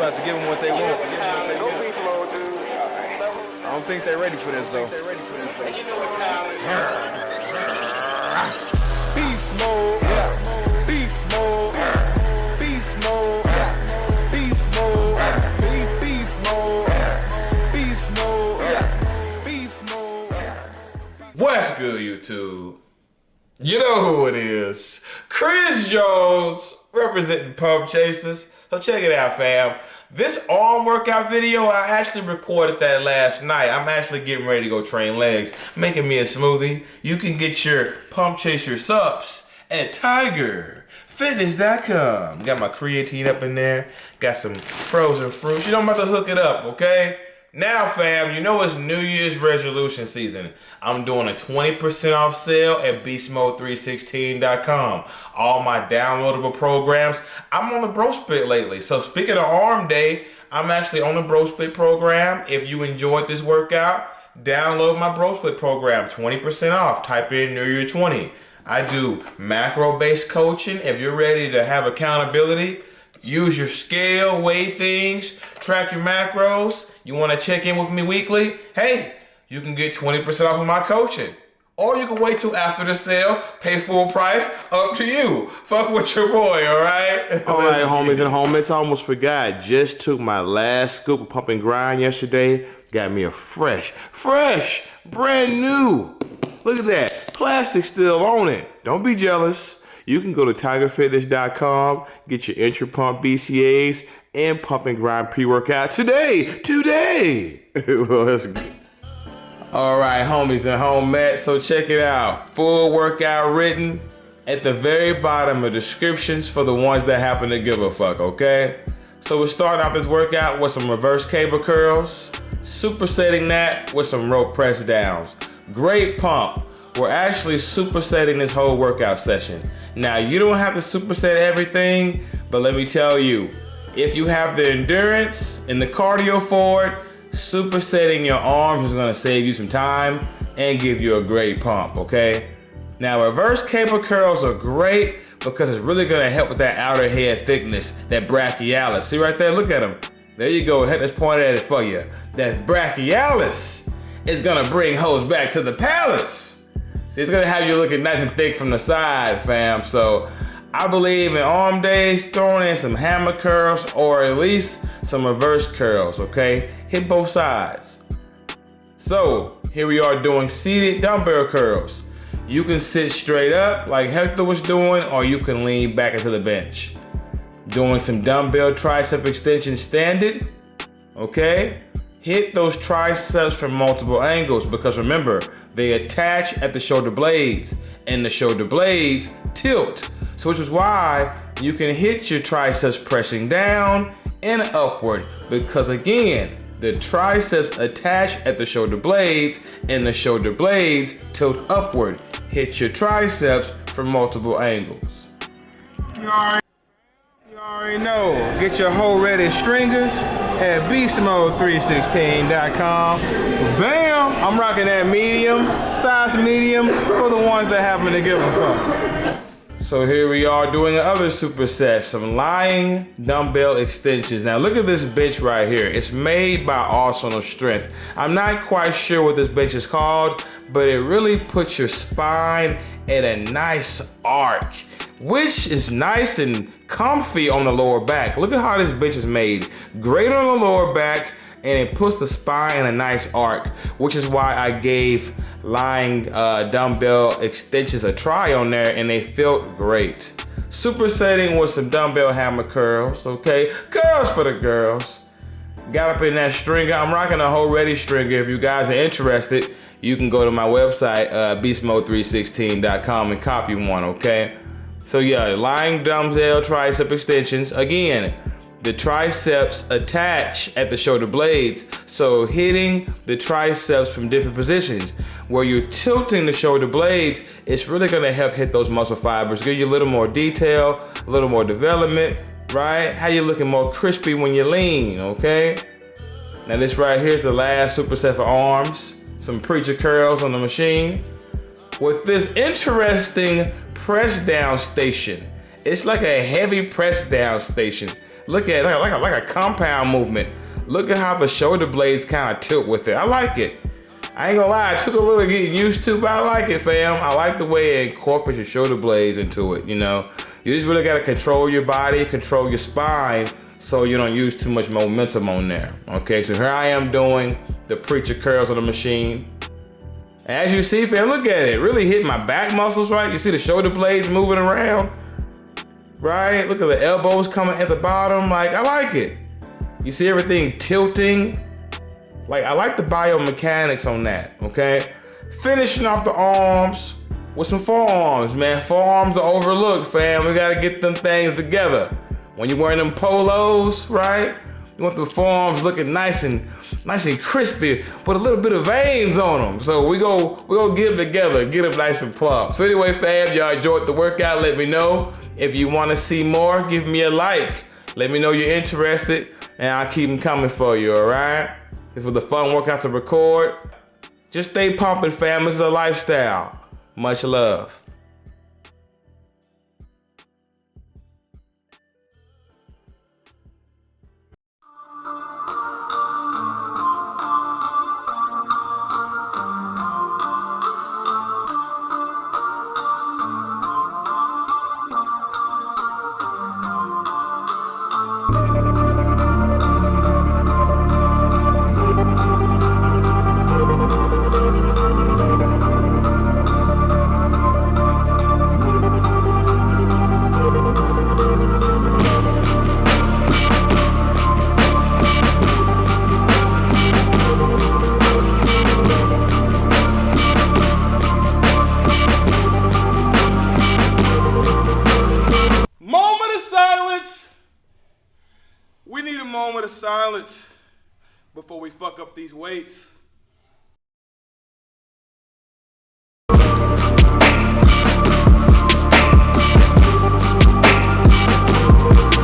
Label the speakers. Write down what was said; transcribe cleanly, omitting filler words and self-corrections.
Speaker 1: about to give them what they want. I don't think they're ready for this though. Beast mode, beast mode, beast mode, beast mode, beast mode, beast mode, beast mode.
Speaker 2: What's good, YouTube? You know who it is. Chris Jones, representing Pump Chasers. So check it out, fam. This arm workout video, I actually recorded that last night. I'm actually getting ready to go train legs, making me a smoothie. You can get your Pump Chaser subs at tigerfitness.com. Got my creatine up in there. Got some frozen fruits. You know I'm about to hook it up, okay? Now, fam, you know it's New Year's resolution season. I'm doing a 20% off sale at Beastmode316.com. All my downloadable programs. I'm on the Bro Split lately. So speaking of arm day, I'm actually on the Bro Split program. If you enjoyed this workout, download my Bro Split program, 20% off. Type in New Year 20. I do macro-based coaching. If you're ready to have accountability, use your scale, weigh things, track your macros. You want to check in with me weekly? Hey, you can get 20% off of my coaching. Or you can wait till after the sale, pay full price, up to you. Fuck with your boy, all right?
Speaker 3: All right, homies and homies, I almost forgot. Just took my last scoop of pump and grind yesterday. Got me a fresh, brand new. Look at that, plastic still on it. Don't be jealous. You can go to tigerfitness.com, get your intra pump BCAs and pump and grind pre-workout today.
Speaker 2: All right, homies and homettes, so check it out. Full workout written at the very bottom of descriptions for the ones that happen to give a fuck, okay? So we're starting off this workout with some reverse cable curls, supersetting that with some rope press downs. Great pump. We're actually supersetting this whole workout session. Now, you don't have to superset everything, but let me tell you, if you have the endurance and the cardio for it, supersetting your arms is gonna save you some time and give you a great pump, okay? Now, reverse cable curls are great because it's really gonna help with that outer head thickness, that brachialis. See right there, look at them. There you go, Hector's pointed at it for you. That brachialis is gonna bring hoes back to the palace. See, it's gonna have you looking nice and thick from the side, fam. So I believe in arm days, throwing in some hammer curls or at least some reverse curls, okay? Hit both sides. So here we are doing seated dumbbell curls. You can sit straight up like Hector was doing, or you can lean back into the bench. Doing some dumbbell tricep extension standing, okay? Hit those triceps from multiple angles because remember, they attach at the shoulder blades and the shoulder blades tilt. So which is why you can hit your triceps pressing down and upward because again, the triceps attach at the shoulder blades and the shoulder blades tilt upward. Hit your triceps from multiple angles. You already know. Get your whole ready stringers at Beastmode316.com. Bam! I'm rocking that size medium for the ones that happen to give a fuck. So here we are doing another superset, some lying dumbbell extensions. Now look at this bench right here. It's made by Arsenal Strength. I'm not quite sure what this bench is called, but it really puts your spine at a nice arc, which is nice and comfy on the lower back. Look at how this bench is made. Great on the lower back, and it puts the spine in a nice arc, which is why I gave lying dumbbell extensions a try on there, and they felt great. Supersetting with some dumbbell hammer curls, okay? Curls for the girls. Got up in that stringer. I'm rocking a whole ready stringer. If you guys are interested, you can go to my website, Beastmode316.com, and copy one, okay? So yeah, lying dumbbell tricep extensions. Again, the triceps attach at the shoulder blades, so hitting the triceps from different positions. Where you're tilting the shoulder blades, it's really gonna help hit those muscle fibers, give you a little more detail, a little more development, right? How you looking more crispy when you lean, okay? Now this right here is the last superset for arms. Some preacher curls on the machine. With this interesting press down station. It's like a heavy press down station. Look at it, like a compound movement. Look at how the shoulder blades kind of tilt with it. I like it. I ain't gonna lie, it took a little getting used to, but I like it, fam. I like the way it incorporates your shoulder blades into it, you know. You just really gotta control your body, control your spine, so you don't use too much momentum on there. Okay, so here I am doing the preacher curls on the machine. As you see, fam, look at it. Really hit my back muscles, right? You see the shoulder blades moving around, right? Look at the elbows coming at the bottom. Like, I like it. You see everything tilting. Like, I like the biomechanics on that, okay? Finishing off the arms with some forearms, man. Forearms are overlooked, fam. We gotta get them things together. When you're wearing them polos, right? You want the forearms looking nice and crispy, with a little bit of veins on them. So we go get them together, get them nice and plump. So anyway, fam, y'all enjoyed the workout. Let me know. If you want to see more, give me a like. Let me know you're interested, and I'll keep them coming for you, all right? This was a fun workout to record. Just stay pumping, fam. This is a lifestyle. Much love.
Speaker 3: Moment of silence before we fuck up these weights.